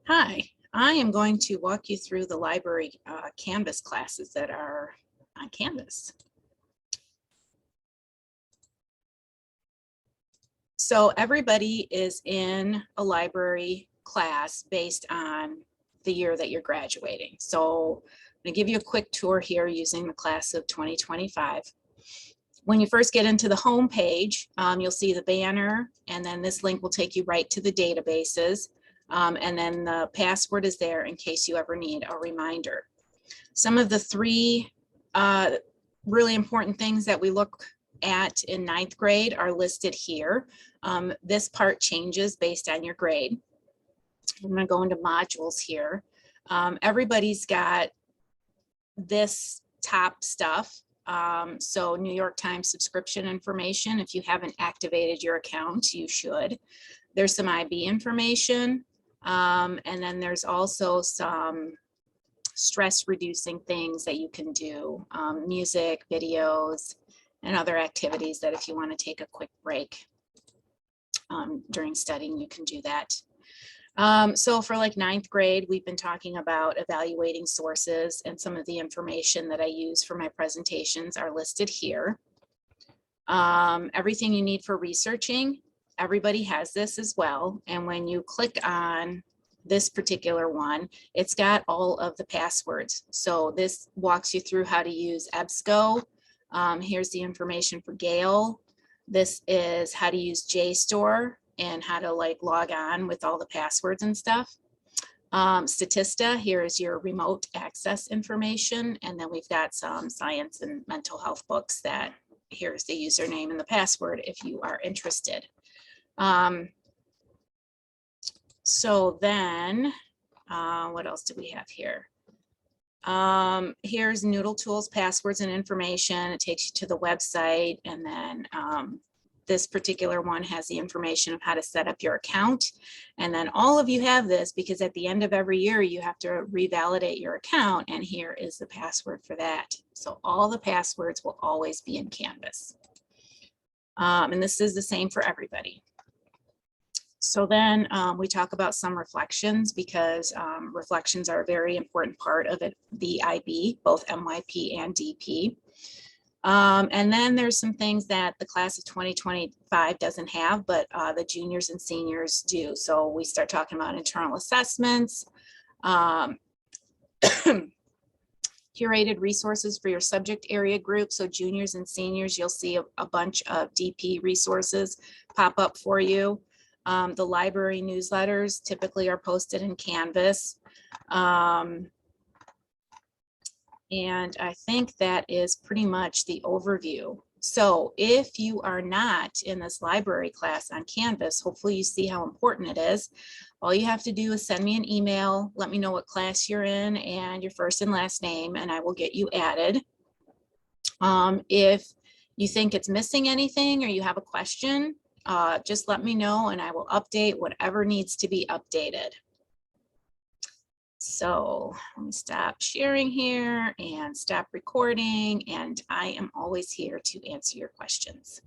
Hi, I am going to walk you through the library Canvas classes that are on Canvas. So everybody is in a library class based on the year that you're graduating. So I'm going to give you a quick tour here using the class of 2025. When you first get into the home page, you'll see the banner, and then this link will take you right to the databases. And then the password is there in case you ever need a reminder. Some of the three really important things that we look at in ninth grade are listed here. This part changes based on your grade. I'm going to go into modules here. Everybody's got this top stuff. So New York Times subscription information. If you haven't activated your account, you should. There's some IB information. And then there's also some stress reducing things that you can do, music, videos, and other activities that if you want to take a quick break during studying, you can do that. So for like ninth grade, we've been talking about evaluating sources, and some of the information that I use for my presentations are listed here. Everything you need for researching, everybody has this as well. And when you click on this particular one, it's got all of the passwords. So this walks you through how to use EBSCO. Here's the information for Gale. This is how to use JSTOR and how to like log on with all the passwords and stuff. Statista, here is your remote access information. And then we've got some science and mental health books that here's the username and the password if you are interested. So then, what else do we have here? Here's Noodle Tools, passwords and information. It takes you to the website, and then this particular one has the information of how to set up your account. And then all of you have this because at the end of every year, you have to revalidate your account, and here is the password for that. So all the passwords will always be in Canvas. And this is the same for everybody. So then we talk about some reflections because reflections are a very important part of it, the IB, both MYP and DP. And then there's some things that the class of 2025 doesn't have, but the juniors and seniors do. So we start talking about internal assessments, curated resources for your subject area group. So juniors and seniors, you'll see a bunch of DP resources pop up for you. The library newsletters typically are posted in Canvas. And I think that is pretty much the overview. So if you are not in this library class on Canvas, hopefully you see how important it is. All you have to do is send me an email, let me know what class you're in and your first and last name, and I will get you added. If you think it's missing anything or you have a question, just let me know and I will update whatever needs to be updated. So let me stop sharing here and stop recording, and I am always here to answer your questions.